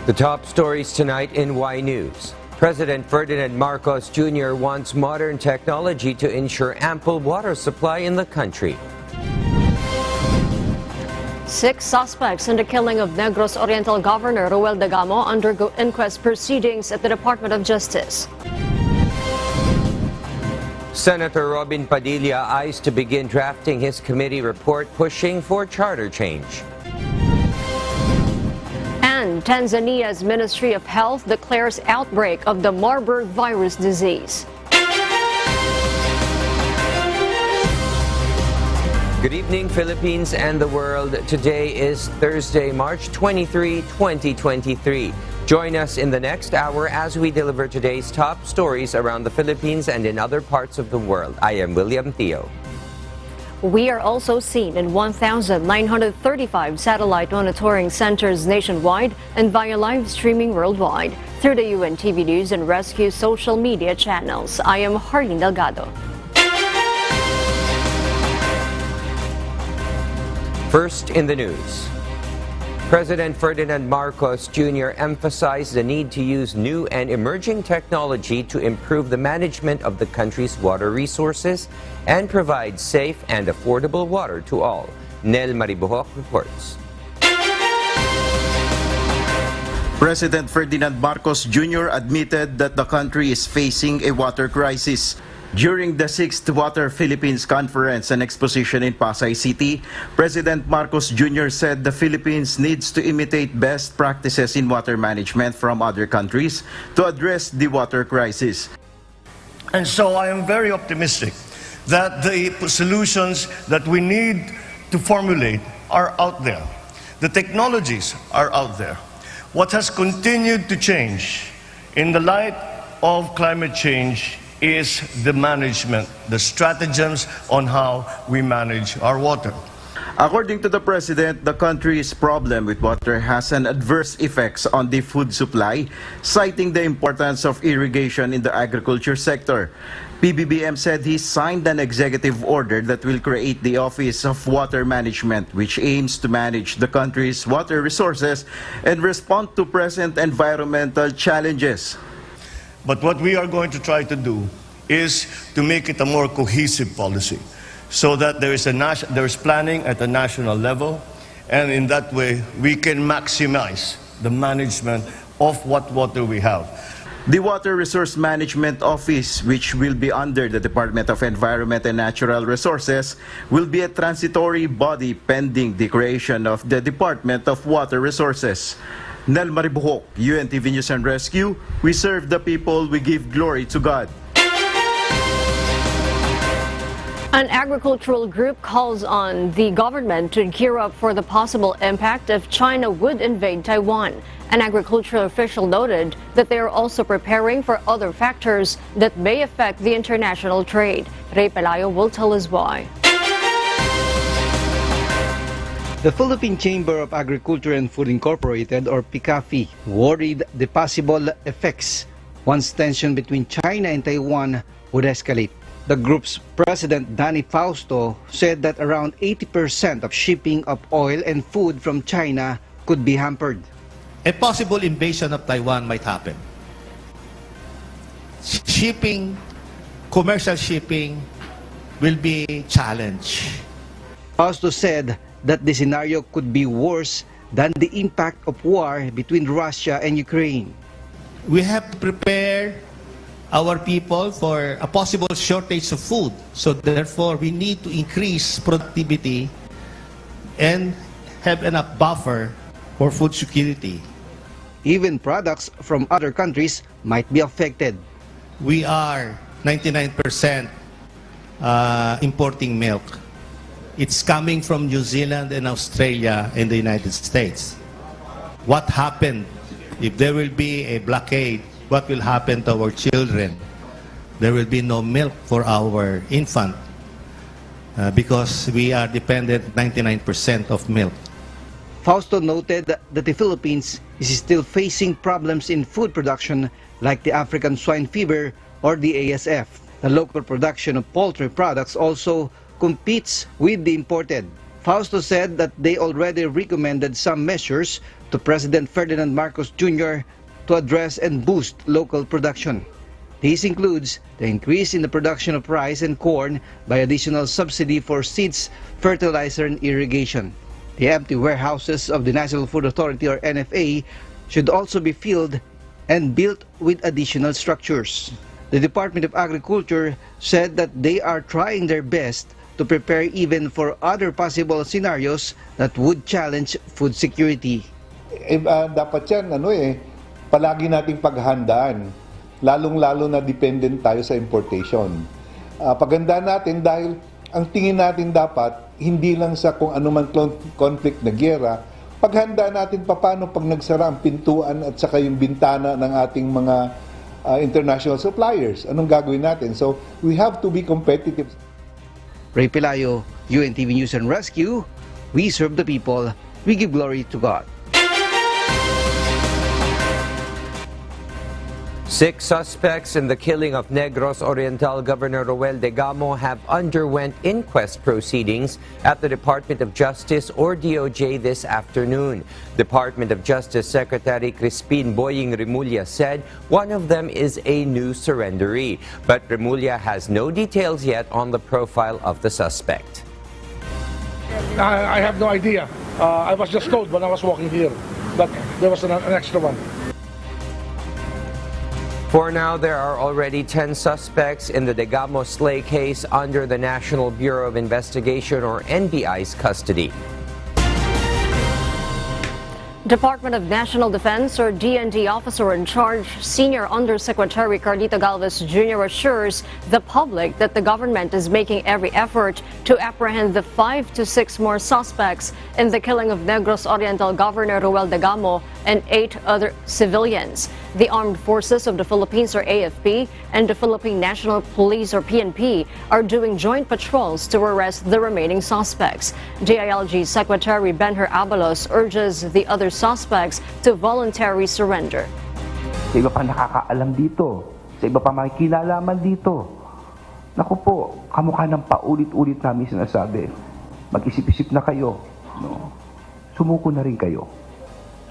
The top stories tonight in Y News. President Ferdinand Marcos Jr. wants modern technology to ensure ample water supply in the country. 6 suspects in the killing of Negros Oriental Governor Ruel Dagamo undergo inquest proceedings at the Department of Justice. Senator Robin Padilla eyes to begin drafting his committee report pushing for charter change. And Tanzania's Ministry of Health declares outbreak of the Marburg virus disease. Good evening, Philippines and the world. Today is Thursday, March 23, 2023. Join us in the next hour as we deliver today's top stories around the Philippines and in other parts of the world. I am William Theo. We are also seen in 1,935 satellite monitoring centers nationwide and via live streaming worldwide through the UNTV News and Rescue social media channels. I am Harleen Delgado. First in the news. President Ferdinand Marcos Jr. emphasized the need to use new and emerging technology to improve the management of the country's water resources and provide safe and affordable water to all. Nel Maribuhok reports. President Ferdinand Marcos Jr. admitted that the country is facing a water crisis. During the 6th Water Philippines Conference and Exposition in Pasay City, President Marcos Jr. said the Philippines needs to imitate best practices in water management from other countries to address the water crisis. And so I am very optimistic that the solutions that we need to formulate are out there. The technologies are out there. What has continued to change in the light of climate change is the management, the stratagems on how we manage our water. According to the President, the country's problem with water has an adverse effects on the food supply, citing the importance of irrigation in the agriculture sector. PBBM said he signed an executive order that will create the Office of Water Management, which aims to manage the country's water resources and respond to present environmental challenges. But what we are going to try to do is to make it a more cohesive policy so that there is planning at the national level, and in that way we can maximize the management of what water we have. The Water Resource Management Office, which will be under the Department of Environment and Natural Resources, will be a transitory body pending the creation of the Department of Water Resources. Nel Maribuhok, UNTV News and Rescue. We serve the people, we give glory to God. An agricultural group calls on the government to gear up for the possible impact if China would invade Taiwan. An agricultural official noted that they are also preparing for other factors that may affect the international trade. Ray Pelayo will tell us why. The Philippine Chamber of Agriculture and Food Incorporated, or PICAFI, worried the possible effects once tension between China and Taiwan would escalate. The group's president, Danny Fausto, said that around 80% of shipping of oil and food from China could be hampered. A possible invasion of Taiwan might happen. Shipping, commercial shipping will be challenged. Fausto said that the scenario could be worse than the impact of war between Russia and Ukraine. We have to prepare our people for a possible shortage of food. So therefore, we need to increase productivity and have enough buffer for food security. Even products from other countries might be affected. We are 99% importing milk. It's coming from New Zealand and Australia and the United States. What happened if there will be a blockade? What will happen to our children? There will be no milk for our infant because we are dependent 99% of milk. Fausto noted that the Philippines is still facing problems in food production like the African swine fever or the ASF. The local production of poultry products also competes with the imported. Fausto said that they already recommended some measures to President Ferdinand Marcos Jr. to address and boost local production. This includes the increase in the production of rice and corn by additional subsidy for seeds, fertilizer, and irrigation. The empty warehouses of the National Food Authority or NFA should also be filled and built with additional structures. The Department of Agriculture said that they are trying their best to prepare even for other possible scenarios that would challenge food security. Dapat yan, palagi nating paghandaan, lalong-lalo na dependent tayo sa importation. Paghandaan natin dahil ang tingin natin dapat, hindi lang sa kung anuman conflict na giyera, paghandaan natin paano pag nagsara ang pintuan at saka yung bintana ng ating mga international suppliers. Anong gagawin natin? So, we have to be competitive. Ray Pelayo, UNTV News and Rescue. We serve the people. We give glory to God. 6 suspects in the killing of Negros Oriental Governor Roel Degamo have underwent inquest proceedings at the Department of Justice or DOJ this afternoon. Department of Justice Secretary Crispin Boying Remulla said one of them is a new surrenderee, but Remulla has no details yet on the profile of the suspect. I have no idea. I was just told when I was walking here that there was an extra one. For now, there are already 10 suspects in the Degamo slay case under the National Bureau of Investigation or NBI's custody. Department of National Defense or DND officer in charge, Senior Undersecretary Carlito Galvez Jr. assures the public that the government is making every effort to apprehend the 5 to 6 more suspects in the killing of Negros Oriental Governor Roel Degamo and 8 other civilians. The Armed Forces of the Philippines or AFP and the Philippine National Police or PNP are doing joint patrols to arrest the remaining suspects. DILG Secretary Benher Abalos urges the other suspects to voluntarily surrender. Sa iba pa nakakaalam dito, sa iba pa makikilalaman dito. Naku po, kamukha ng paulit-ulit namin sinasabi. Mag-isip-isip na kayo. No? Sumuko na rin kayo.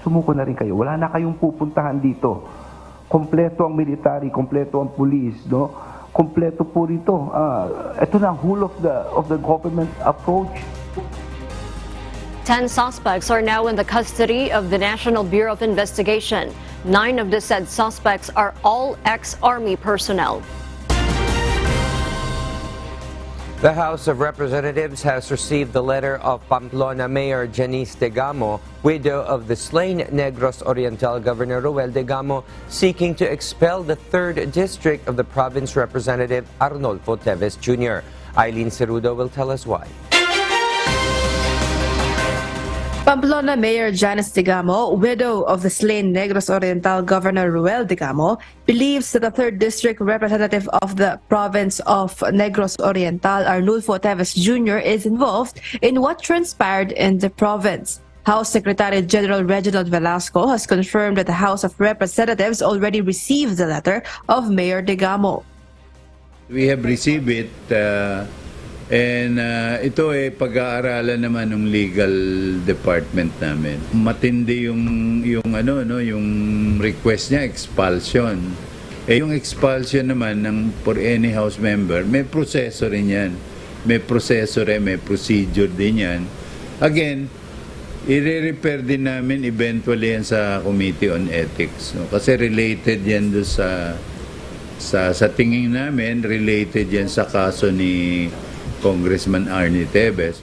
Sumuko na rin kayo. Wala na kayong pupuntahan dito. Kompleto ang military, kompleto ang police, no? Kompleto po rito. Ito na ang whole of the government approach. 10 suspects are now in the custody of the National Bureau of Investigation. 9 of the said suspects are all ex-Army personnel. The House of Representatives has received the letter of Pamplona Mayor Janice Degamo, widow of the slain Negros Oriental Governor Roel Degamo, seeking to expel the 3rd District of the province Representative Arnolfo Teves Jr. Eileen Cerudo will tell us why. Pamplona Mayor Janice Degamo, widow of the slain Negros Oriental Governor Roel Degamo, believes that the 3rd District Representative of the province of Negros Oriental, Arnulfo Teves Jr., is involved in what transpired in the province. House Secretary General Reginald Velasco has confirmed that the House of Representatives already received the letter of Mayor Degamo. We have received it. And ito ay pag-aaralan naman ng legal department namin. Matindi yung request niya, expulsion. Yung expulsion naman for any house member, may proseso rin yan. May proseso rin, may procedure din yan. Again, i-repair din namin eventually yan sa Committee on Ethics. No? Kasi related yan doon sa tingin namin, related yan sa kaso ni Congressman Arnie Teves.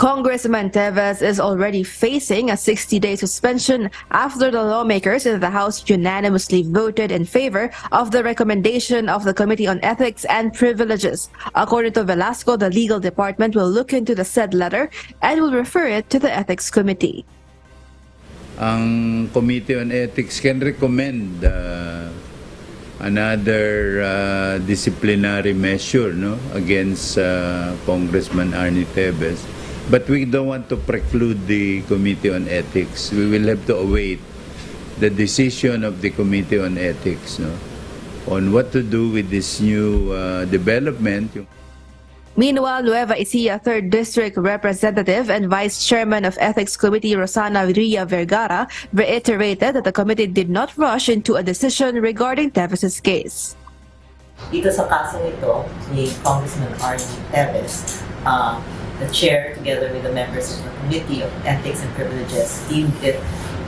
Congressman Teves is already facing a 60-day suspension after the lawmakers in the House unanimously voted in favor of the recommendation of the Committee on Ethics and Privileges. According to Velasco, the legal department will look into the said letter and will refer it to the Ethics Committee. Ang Committee on Ethics can recommend another disciplinary measure, no, against Congressman Arnie Teves. But we don't want to preclude the Committee on Ethics. We will have to await the decision of the Committee on Ethics, no, on what to do with this new development. Meanwhile, Nueva Ecija 3rd District Representative and Vice Chairman of Ethics Committee Rosana Ria Vergara reiterated that the committee did not rush into a decision regarding Tevez' case. Dito sa kasong ito, ni Congressman Arnie Tevez, the chair together with the members of the Committee of Ethics and Privileges deemed it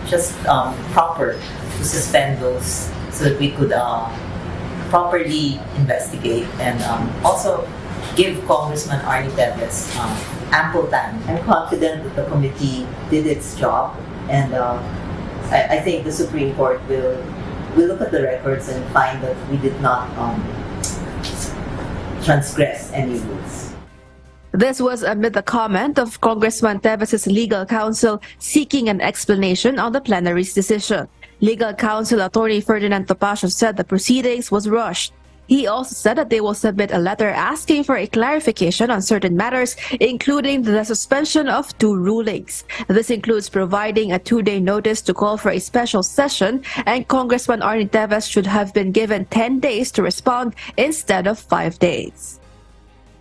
just proper to suspend those so that we could properly investigate and also give Congressman Arnie Tevez ample time. I'm confident that the committee did its job, and I think the Supreme Court will look at the records and find that we did not transgress any rules. This was amid the comment of Congressman Tevez' legal counsel seeking an explanation on the plenary's decision. Legal counsel attorney Ferdinand Topacio said the proceedings was rushed. He also said that they will submit a letter asking for a clarification on certain matters, including the suspension of 2 rulings. This includes providing a 2-day notice to call for a special session, and Congressman Arnie Tevez should have been given 10 days to respond instead of 5 days.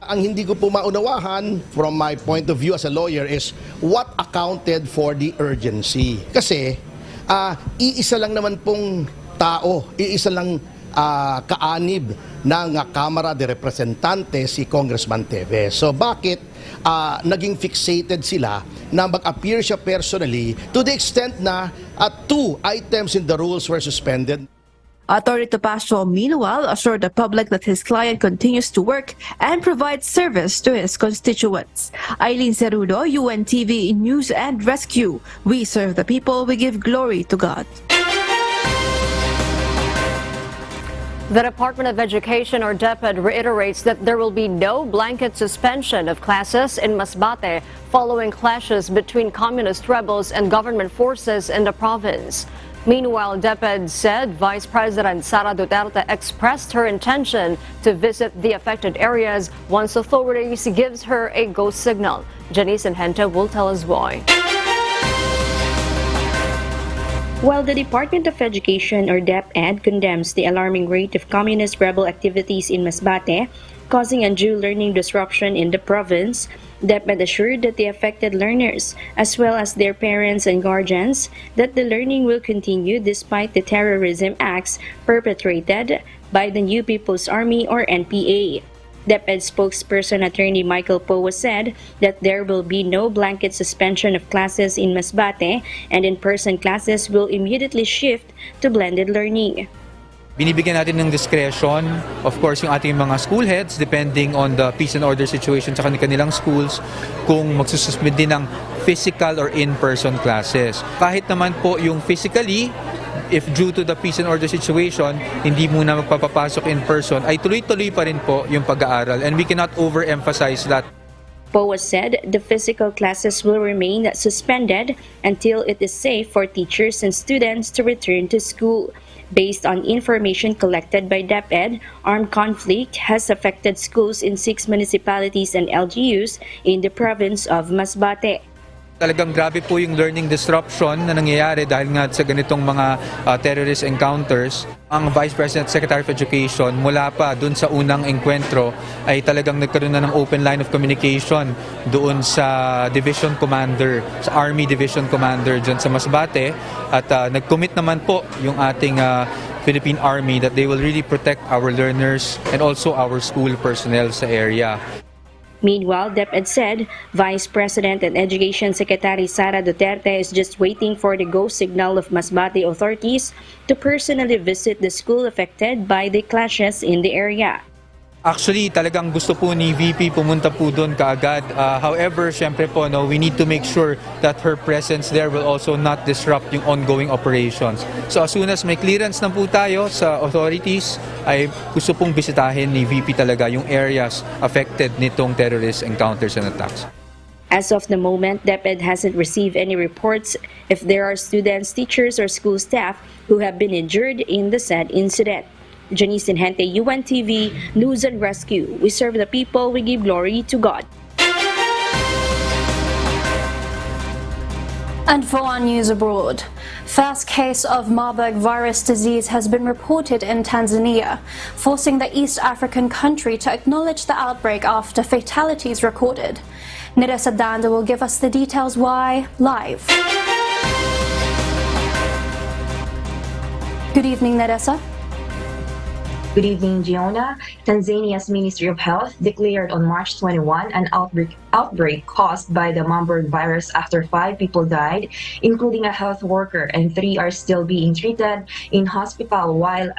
Ang hindi ko po maunawahan from my point of view as a lawyer is what accounted for the urgency. Kasi iisa lang naman pong tao, iisa lang kaanib ng Kamara de Representantes si Congressman Tevez. So bakit naging fixated sila na mag-appear siya personally to the extent na 2 items in the rules were suspended? Attorney Topacio, meanwhile, assured the public that his client continues to work and provide service to his constituents. Eileen Cerudo, UNTV News and Rescue. We serve the people, we give glory to God. The Department of Education, or DepEd, reiterates that there will be no blanket suspension of classes in Masbate following clashes between communist rebels and government forces in the province. Meanwhile, DepEd said Vice President Sara Duterte expressed her intention to visit the affected areas once authorities gives her a go signal. Janice Enhente will tell us why. While the Department of Education, or DepEd, condemns the alarming rate of communist rebel activities in Masbate, causing undue learning disruption in the province, DepEd assured that the affected learners, as well as their parents and guardians, that the learning will continue despite the terrorism acts perpetrated by the New People's Army, or NPA. DepEd spokesperson Attorney Michael Powa said that there will be no blanket suspension of classes in Masbate, and in-person classes will immediately shift to blended learning. Binibigyan natin ng discretion, of course, yung ating mga school heads depending on the peace and order situation sa kanilang schools kung magsususpend din ng physical or in-person classes. Kahit naman po yung physically, if due to the peace and order situation, hindi muna magpapapasok in person, ay tuloy-tuloy pa rin po yung pag-aaral, and we cannot overemphasize that. Powa said the physical classes will remain suspended until it is safe for teachers and students to return to school. Based on information collected by DepEd, armed conflict has affected schools in 6 municipalities and LGUs in the province of Masbate. Talagang grabe po yung learning disruption na nangyayari dahil nga sa ganitong mga terrorist encounters. Ang Vice President Secretary of Education, mula pa dun sa unang enkwentro, ay talagang nagkaroon na ng open line of communication doon sa Division Commander, sa Army Division Commander dyan sa Masbate. At nag-commit naman po yung ating Philippine Army that they will really protect our learners and also our school personnel sa area. Meanwhile, DepEd said Vice President and Education Secretary Sara Duterte is just waiting for the go signal of Masbate authorities to personally visit the school affected by the clashes in the area. Actually, talagang gusto po ni VP pumunta po doon kaagad. However, syempre po, we need to make sure that her presence there will also not disrupt yung ongoing operations. So as soon as may clearance na po tayo sa authorities, ay gusto pong bisitahin ni VP talaga yung areas affected nitong terrorist encounters and attacks. As of the moment, DepEd hasn't received any reports if there are students, teachers, or school staff who have been injured in the said incident. Janice Enhente, UNTV News and Rescue. We serve the people, we give glory to God. And for our news abroad, first case of Marburg virus disease has been reported in Tanzania, forcing the East African country to acknowledge the outbreak after fatalities recorded. Nerissa Danda will give us the details why live. Good evening, Nerissa. Good evening, Giona. Tanzania's Ministry of Health declared on March 21 an outbreak caused by the Marburg virus after 5 people died, including a health worker, and 3 are still being treated in hospital, while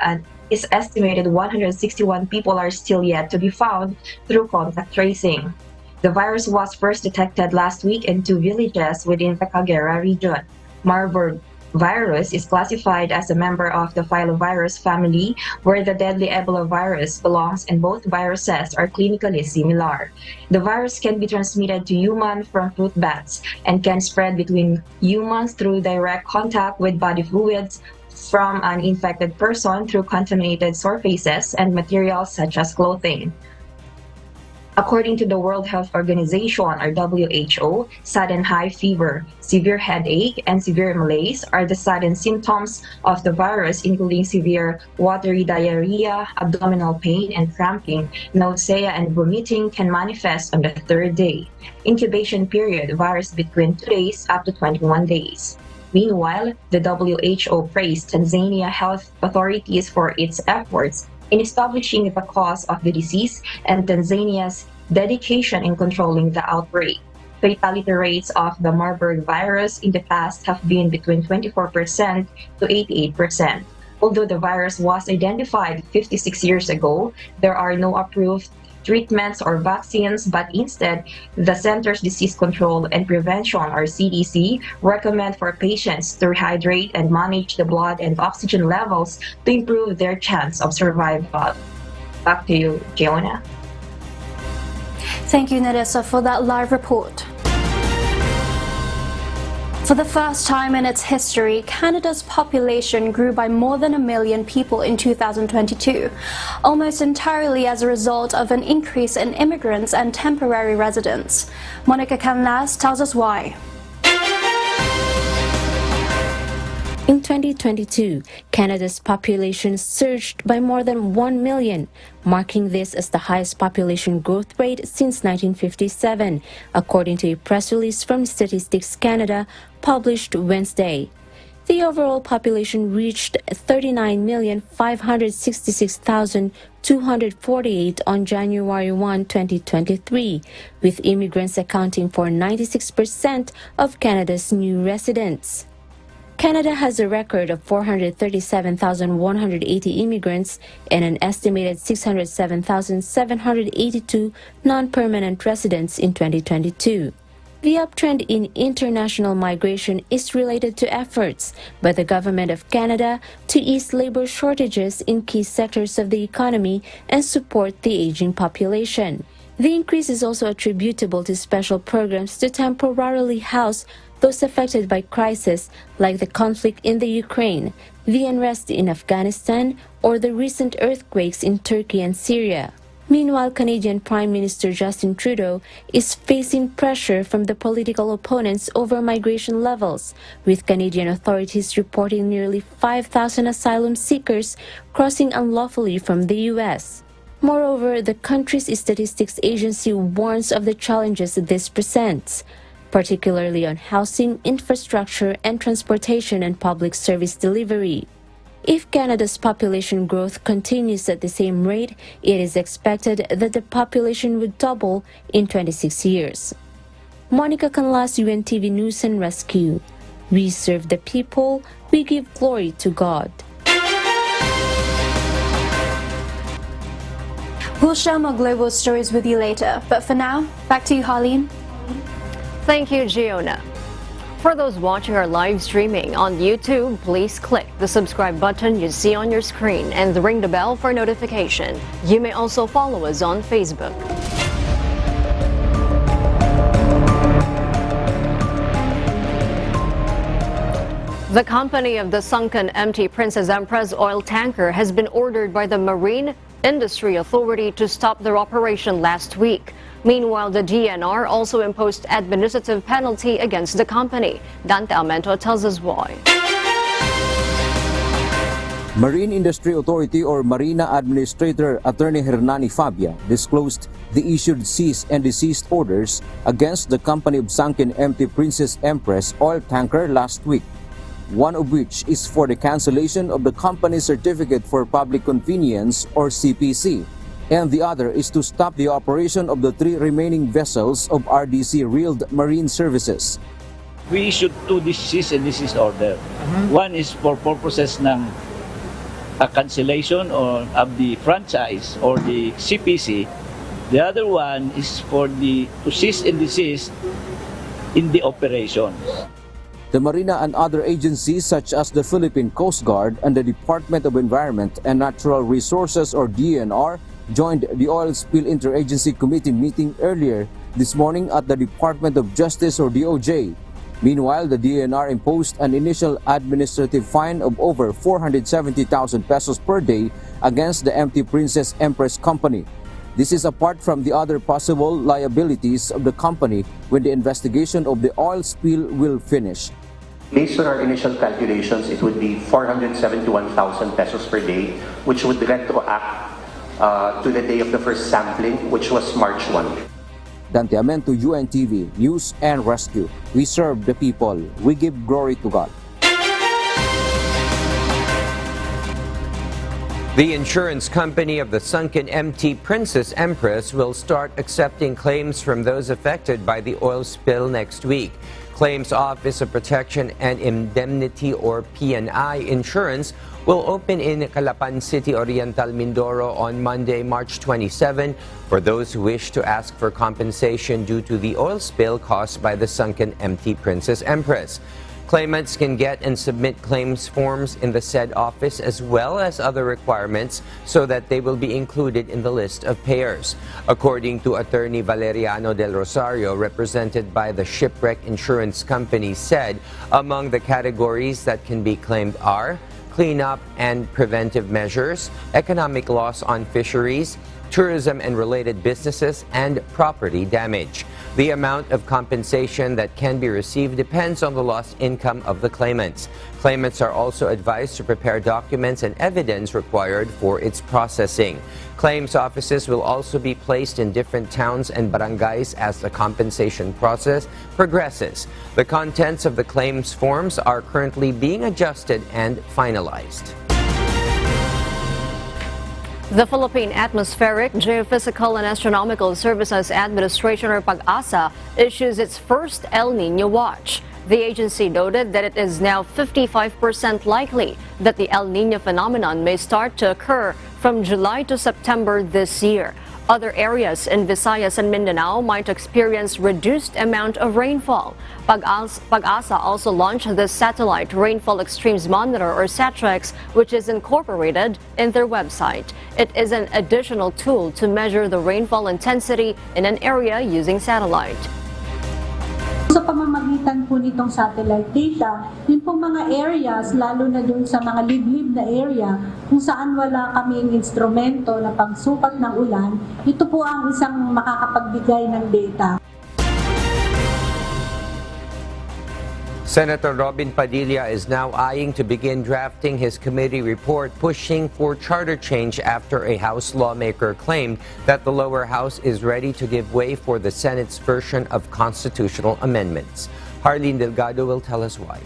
it's estimated 161 people are still yet to be found through contact tracing. The virus was first detected last week in 2 villages within the Kagera region. Marburg virus is classified as a member of the filovirus family, where the deadly Ebola virus belongs, and both viruses are clinically similar. The virus can be transmitted to humans from fruit bats and can spread between humans through direct contact with body fluids from an infected person through contaminated surfaces and materials such as clothing. According to the World Health Organization, or WHO, sudden high fever, severe headache, and severe malaise are the sudden symptoms of the virus, including severe watery diarrhea, abdominal pain and cramping. Nausea and vomiting can manifest on the 3rd day. Incubation period varies between 2 days up to 21 days. Meanwhile, the WHO praised Tanzania health authorities for its efforts in establishing the cause of the disease and Tanzania's dedication in controlling the outbreak. Fatality rates of the Marburg virus in the past have been between 24% to 88%. Although the virus was identified 56 years ago, there are no approved treatments or vaccines, but instead, the Centers Disease Control and Prevention, or CDC, recommend for patients to rehydrate and manage the blood and oxygen levels to improve their chance of survival. Back to you, Giona. Thank you, Nerissa, for that live report. For the first time in its history, Canada's population grew by more than 1 million people in 2022, almost entirely as a result of an increase in immigrants and temporary residents. Monica Canlas tells us why. In 2022, Canada's population surged by more than 1 million, marking this as the highest population growth rate since 1957, according to a press release from Statistics Canada published Wednesday. The overall population reached 39,566,248 on January 1, 2023, with immigrants accounting for 96% of Canada's new residents. Canada has a record of 437,180 immigrants and an estimated 607,782 non-permanent residents in 2022. The uptrend in international migration is related to efforts by the Government of Canada to ease labor shortages in key sectors of the economy and support the aging population. The increase is also attributable to special programs to temporarily house those affected by crisis like the conflict in the Ukraine, the unrest in Afghanistan, or the recent earthquakes in Turkey and Syria. Meanwhile, Canadian Prime Minister Justin Trudeau is facing pressure from the political opponents over migration levels, with Canadian authorities reporting nearly 5,000 asylum seekers crossing unlawfully from the U.S. Moreover, the country's statistics agency warns of the challenges this presents, particularly on housing, infrastructure, and transportation and public service delivery. If Canada's population growth continues at the same rate, it is expected that the population would double in 26 years. Monica Canlas, UNTV News and Rescue. We serve the people, we give glory to God. We'll share more global stories with you later, but for now, back to you, Harleen. Thank you, Giona. For those watching our live streaming on YouTube, please click the subscribe button you see on your screen and ring the bell for notification. You may also follow us on Facebook. The company of the sunken empty Princess Empress oil tanker has been ordered by the Marine Industry Authority to stop their operation last week. Meanwhile, the DNR also imposed administrative penalty against the company. Dante Almento tells us why. Marine Industry Authority or Marina Administrator Attorney Hernani Fabia disclosed the issued cease and desist orders against the company of sunken MT Princess Empress oil tanker last week, one of which is for the cancellation of the company's Certificate for Public Convenience or CPC, and the other is to stop the operation of the 3 remaining vessels of RDC Reeled Marine Services. We issued 2 cease and desist order. One is for purposes ng a cancellation of the franchise or the CPC. The other one is for to cease and desist in the operations. The Marina and other agencies such as the Philippine Coast Guard and the Department of Environment and Natural Resources or DNR joined the Oil Spill Interagency Committee meeting earlier this morning at the Department of Justice or DOJ. Meanwhile, the DNR imposed an initial administrative fine of over 470,000 pesos per day against the MT Princess Empress Company. This is apart from the other possible liabilities of the company when the investigation of the oil spill will finish. Based on our initial calculations, it would be 471,000 pesos per day, which would retroact to the day of the first sampling, which was March 1. Dante Almento, UNTV, News and Rescue. We serve the people. We give glory to God. The insurance company of the sunken MT Princess Empress will start accepting claims from those affected by the oil spill next week. Claims Office of Protection and Indemnity or PNI Insurance will open in Calapan City, Oriental Mindoro on Monday, March 27 for those who wish to ask for compensation due to the oil spill caused by the sunken MT Princess Empress. Claimants can get and submit claims forms in the said office as well as other requirements so that they will be included in the list of payers. According to Attorney Valeriano del Rosario, represented by the Shipwreck Insurance Company, said among the categories that can be claimed are cleanup and preventive measures, economic loss on fisheries, tourism and related businesses, and property damage. The amount of compensation that can be received depends on the lost income of the claimants. Claimants are also advised to prepare documents and evidence required for its processing. Claims offices will also be placed in different towns and barangays as the compensation process progresses. The contents of the claims forms are currently being adjusted and finalized. The Philippine Atmospheric, Geophysical and Astronomical Services Administration or PAGASA issues its first El Niño watch. The agency noted that it is now 55% likely that the El Niño phenomenon may start to occur from July to September this year. Other areas in Visayas and Mindanao might experience reduced amount of rainfall. PAGASA also launched the Satellite Rainfall Extremes Monitor or SATREX, which is incorporated in their website. It is an additional tool to measure the rainfall intensity in an area using satellite. Sa pamamagitan po nitong satellite data, yun po mga areas, lalo na dun sa mga liblib na area, kung saan wala kaming instrumento na pagsukat ng ulan, ito po ang isang makakapagbigay ng data. Senator Robin Padilla is now eyeing to begin drafting his committee report pushing for charter change after a House lawmaker claimed that the lower house is ready to give way for the Senate's version of constitutional amendments. Harleen Delgado will tell us why.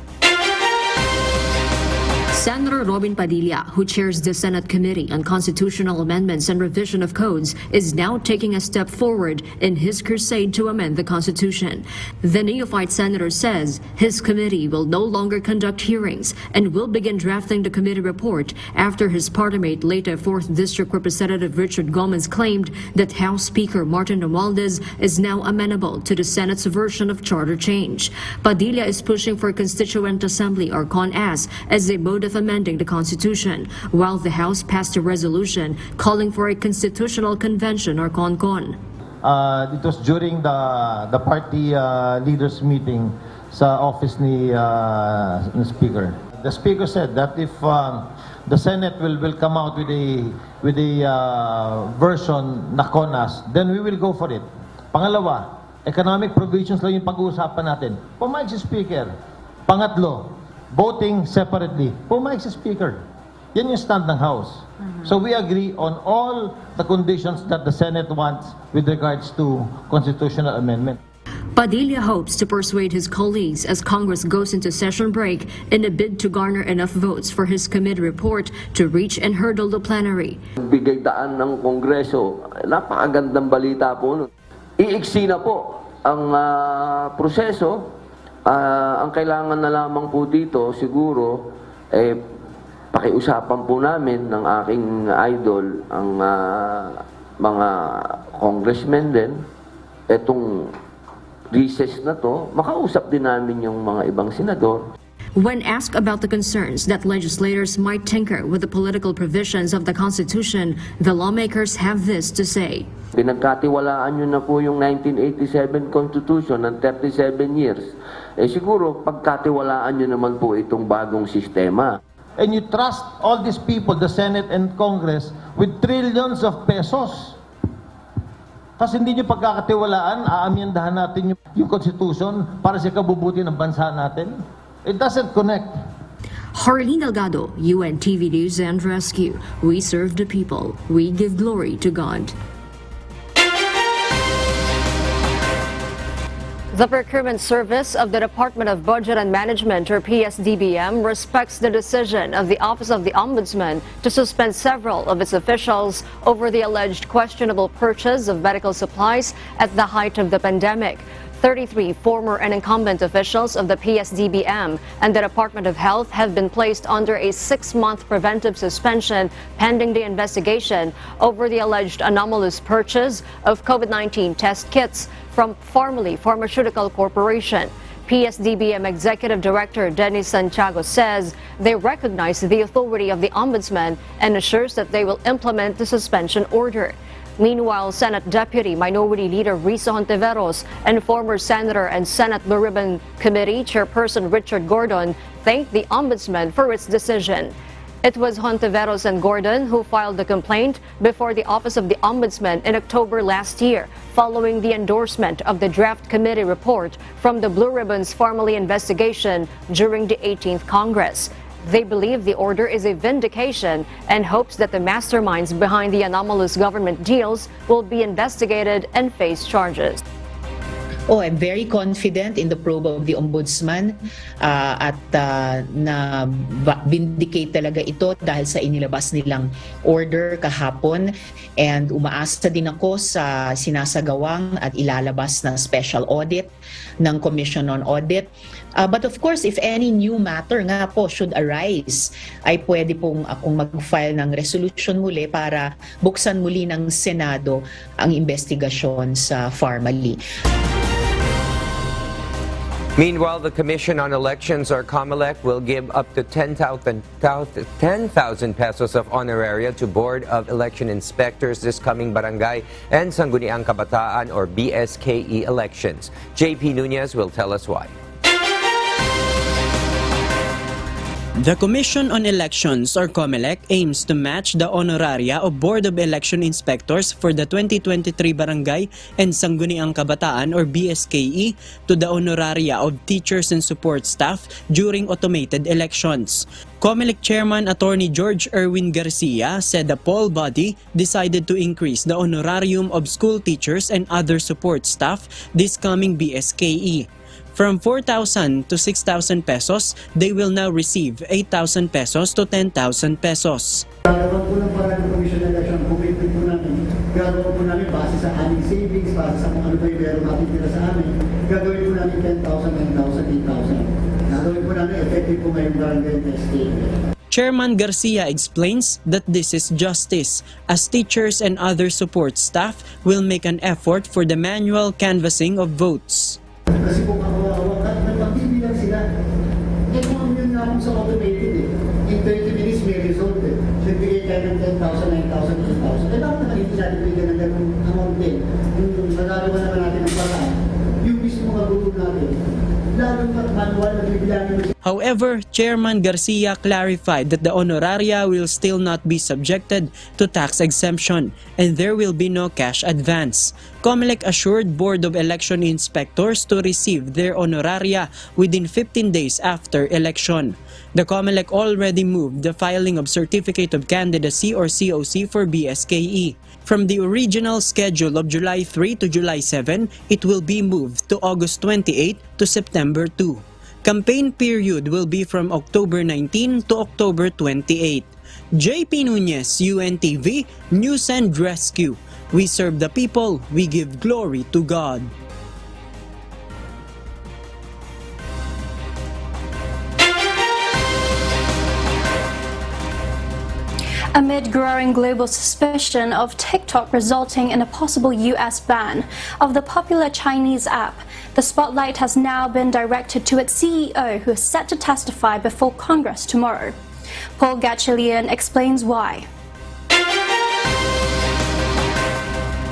Senator Robin Padilla, who chairs the Senate Committee on Constitutional Amendments and Revision of Codes, is now taking a step forward in his crusade to amend the Constitution. The neophyte senator says his committee will no longer conduct hearings and will begin drafting the committee report after his party-mate, Leyte 4th District Representative Richard Gomez claimed that House Speaker Martin Romualdez is now amenable to the Senate's version of charter change. Padilla is pushing for Constituent Assembly or CONAS as a mode of amending the Constitution, while the House passed a resolution calling for a Constitutional Convention or CONCON. It was during the party leaders meeting sa office ni Speaker. The Speaker said that if the Senate will come out with a version na CONAS, then we will go for it. Pangalawa, economic provisions lang yung pag-uusapan natin. Pumayag si Speaker. Pangatlo, voting separately. Pumayag si Speaker. Yan yung stand ng House. So we agree on all the conditions that the Senate wants with regards to constitutional amendment. Padilla hopes to persuade his colleagues as Congress goes into session break in a bid to garner enough votes for his committee report to reach and hurdle the plenary. Bigay daan ng Kongreso, napakagandang balita po nun. Iiksi na po ang proseso. Ang kailangan na lamang po dito siguro pakiusapan po namin ng aking idol ang mga congressmen din etong recess na to, makausap din namin yung mga ibang senador. When asked about the concerns that legislators might tinker with the political provisions of the Constitution, the lawmakers have this to say. Pinagkatiwalaan nyo na po yung 1987 Constitution ng 37 years. Siguro pagkatiwalaan nyo naman po itong bagong sistema. And you trust all these people, the Senate and Congress, with trillions of pesos. Tapos hindi nyo pagkakatiwalaan, aamyendahan natin yung Constitution para sa kabubuti ng bansa natin. It doesn't connect. Harleen Delgado, UNTV News and Rescue. We serve the people. We give glory to God. The Procurement Service of the Department of Budget and Management, or PSDBM, respects the decision of the Office of the Ombudsman to suspend several of its officials over the alleged questionable purchase of medical supplies at the height of the pandemic. 33 former and incumbent officials of the PSDBM and the Department of Health have been placed under a 6-month preventive suspension pending the investigation over the alleged anomalous purchase of COVID-19 test kits from Pharmaly Pharmaceutical Corporation. PSDBM Executive Director Dennis Santiago says they recognize the authority of the Ombudsman and assures that they will implement the suspension order. Meanwhile, Senate Deputy Minority Leader Risa Hontiveros and former Senator and Senate Blue Ribbon Committee Chairperson Richard Gordon thanked the Ombudsman for its decision. It was Hontiveros and Gordon who filed the complaint before the Office of the Ombudsman in October last year, following the endorsement of the draft committee report from the Blue Ribbon's Pharmaly investigation during the 18th Congress. They believe the order is a vindication and hopes that the masterminds behind the anomalous government deals will be investigated and face charges. I'm very confident in the probe of the Ombudsman at na-vindicate talaga ito dahil sa inilabas nilang order kahapon, and umaasa din ako sa sinasagawang at ilalabas na special audit ng Commission on Audit. But of course, if any new matter nga po should arise, ay pwede pong akong mag-file ng resolution muli para buksan muli ng Senado ang investigasyon sa Pharmaly. Meanwhile, the Commission on Elections, or COMELEC, will give up to 10,000 pesos of honoraria to Board of Election Inspectors this coming Barangay and Sangguniang Kabataan, or BSKE, elections. JP Nunez will tell us why. The Commission on Elections, or COMELEC, aims to match the honoraria of Board of Election Inspectors for the 2023 Barangay and Sangguniang Kabataan, or BSKE, to the honoraria of teachers and support staff during automated elections. COMELEC Chairman Attorney George Erwin Garcia said the poll body decided to increase the honorarium of school teachers and other support staff this coming BSKE. From 4,000 to 6,000 pesos, they will now receive 8,000 pesos to 10,000 pesos. Gagawin po ng parang Commission Election, commitment po namin. Gagawin po namin base sa aming savings, base sa kung ano ba yung meron nakitira sa amin. Gagawin po namin 10,000, 9,000, 8,000. Gagawin po namin effective po ngayong barangay testing. Chairman Garcia explains that this is justice, as teachers and other support staff will make an effort for the manual canvassing of votes. Kasi kung nagpagbibilang sila, kung yun nga sa automated in 30 minutes may result nagbigay tayo ng 10,000, 9,000, 8,000. Bakit naman hindi natin bigyan ng ganung amount din? Yung magagawa naman natin ang paraan, yung mismo mga grupo natin, lalong Nakuha na bibilangin mo. However, Chairman Garcia clarified that the honoraria will still not be subjected to tax exemption and there will be no cash advance. COMELEC assured Board of Election Inspectors to receive their honoraria within 15 days after election. The COMELEC already moved the filing of Certificate of Candidacy or COC for BSKE. From the original schedule of July 3 to July 7, it will be moved to August 28 to September 2. Campaign period will be from October 19 to October 28. JP Nunez, UNTV, News and Rescue. We serve the people, we give glory to God. Amid growing global suspicion of TikTok resulting in a possible US ban of the popular Chinese app, the spotlight has now been directed to its CEO, who is set to testify before Congress tomorrow. Paul Gatchalian explains why.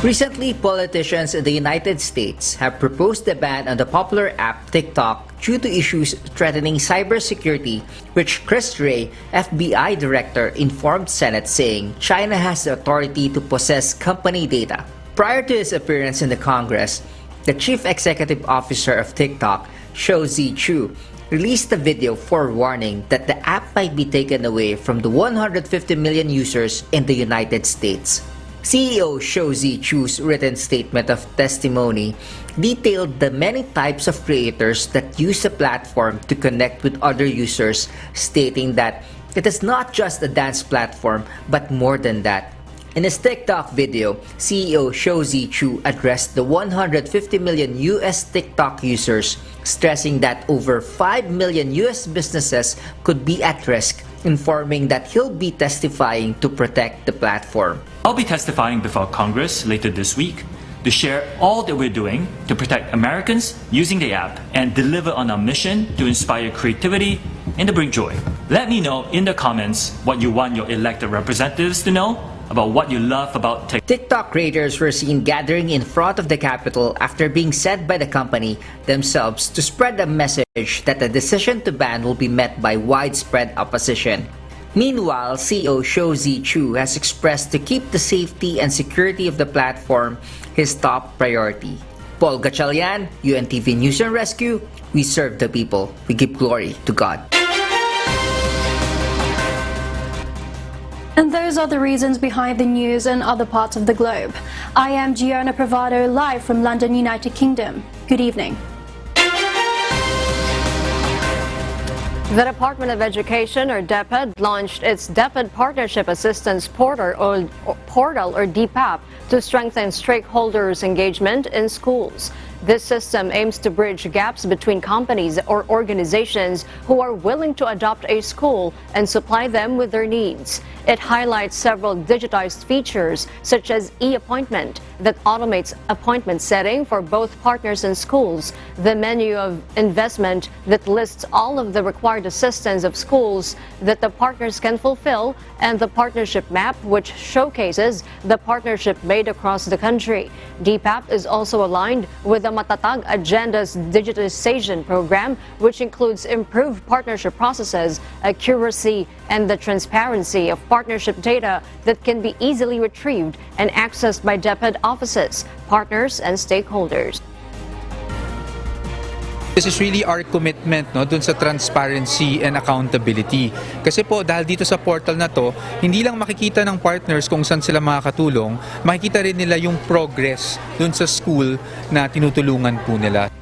Recently, politicians in the United States have proposed a ban on the popular app TikTok due to issues threatening cybersecurity, which Chris Wray, FBI director, informed Senate, saying China has the authority to possess company data. Prior to his appearance in the Congress, the chief executive officer of TikTok, Shou-Zi Chew, released a video forewarning that the app might be taken away from the 150 million users in the United States. CEO Shou-Zi Chew's written statement of testimony detailed the many types of creators that use the platform to connect with other users, stating that it is not just a dance platform, but more than that. In his TikTok video, CEO Shou-Zi Chew addressed the 150 million US TikTok users, stressing that over 5 million US businesses could be at risk, informing that he'll be testifying to protect the platform. I'll be testifying before Congress later this week to share all that we're doing to protect Americans using the app and deliver on our mission to inspire creativity and to bring joy. Let me know in the comments what you want your elected representatives to know about what you love about TikTok. TikTok creators were seen gathering in front of the Capitol after being sent by the company themselves to spread a message that the decision to ban will be met by widespread opposition. Meanwhile, CEO Shou-Zi Chew has expressed to keep the safety and security of the platform his top priority. Paul Gatchalian, UNTV News and Rescue. We serve the people. We give glory to God. And those are the reasons behind the news in other parts of the globe. I am Gianna Pravado, live from London, United Kingdom. Good evening. The Department of Education, or DepEd, launched its DepEd Partnership Assistance Portal, or DPAP, to strengthen stakeholders' engagement in schools. This system aims to bridge gaps between companies or organizations who are willing to adopt a school and supply them with their needs. It highlights several digitized features, such as e-appointment, that automates appointment setting for both partners and schools, the menu of investment that lists all of the required assistance of schools that the partners can fulfill, and the partnership map, which showcases the partnership made across the country. DPAP is also aligned with the Matatag Agenda's digitization program, which includes improved partnership processes, accuracy, and the transparency of partnership data that can be easily retrieved and accessed by DepEd offices, partners, and stakeholders. This is really our commitment, no, dun sa transparency and accountability. Kasi po, dahil dito sa portal na to, hindi lang makikita ng partners kung saan sila makakatulong, makikita rin nila yung progress dun sa school na tinutulungan po nila.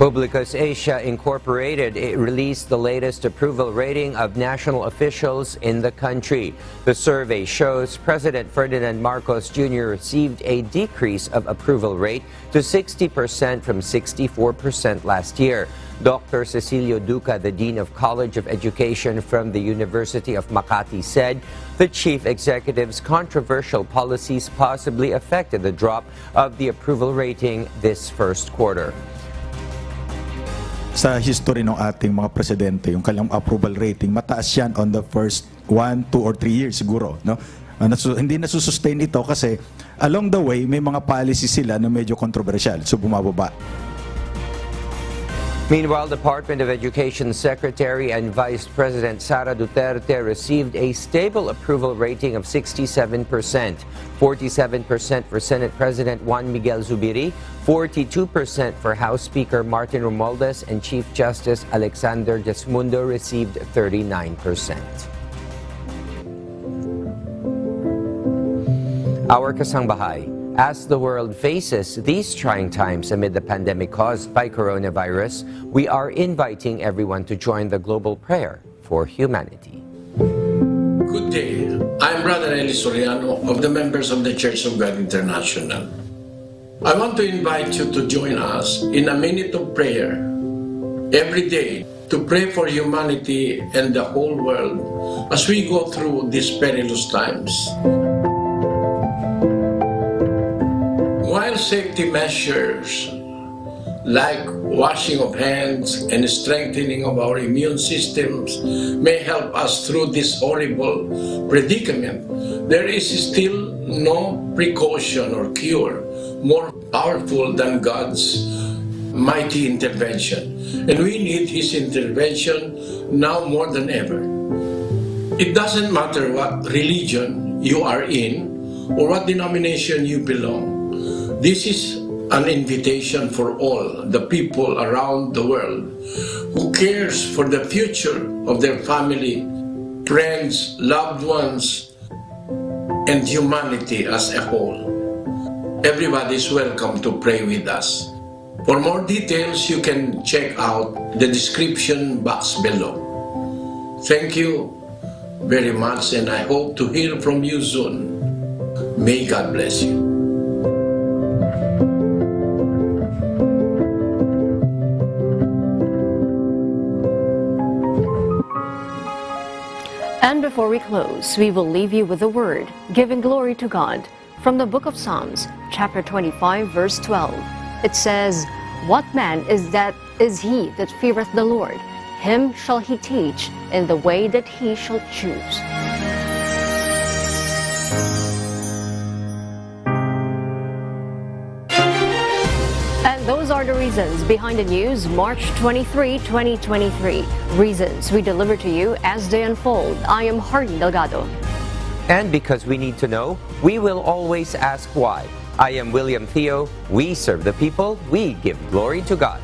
Publicus Asia Incorporated released the latest approval rating of national officials in the country. The survey shows President Ferdinand Marcos Jr. received a decrease of approval rate to 60% from 64% last year. Dr. Cecilio Duca, the Dean of College of Education from the University of Makati, said the chief executive's controversial policies possibly affected the drop of the approval rating this first quarter. Sa history ng ating mga presidente, yung kanilang approval rating, mataas yan on the first 1, 2, or 3 years siguro. No? Hindi nasusustain ito kasi along the way, may mga policy sila na medyo controversial. So bumababa. Meanwhile, Department of Education Secretary and Vice President Sara Duterte received a stable approval rating of 67%, 47% for Senate President Juan Miguel Zubiri, 42% for House Speaker Martin Romualdez, and Chief Justice Alexander Desmundo received 39%. Our kasangbahay. As the world faces these trying times amid the pandemic caused by coronavirus, we are inviting everyone to join the global prayer for humanity. Good day. I'm Brother Eli Soriano of the members of the Church of God International. I want to invite you to join us in a minute of prayer every day to pray for humanity and the whole world as we go through these perilous times. While safety measures like washing of hands and strengthening of our immune systems may help us through this horrible predicament, there is still no precaution or cure more powerful than God's mighty intervention. And we need His intervention now more than ever. It doesn't matter what religion you are in or what denomination you belong. This is an invitation for all the people around the world who cares for the future of their family, friends, loved ones, and humanity as a whole. Everybody is welcome to pray with us. For more details, you can check out the description box below. Thank you very much, and I hope to hear from you soon. May God bless you. And before we close, we will leave you with a word, giving glory to God, from the book of Psalms, chapter 25, verse 12. It says, "What man is he that feareth the Lord? Him shall he teach in the way that he shall choose." And those are the reasons behind the news, March 23, 2023. Reasons we deliver to you as they unfold. I am Hardy Delgado. And because we need to know, we will always ask why. I am William Theo. We serve the people. We give glory to God.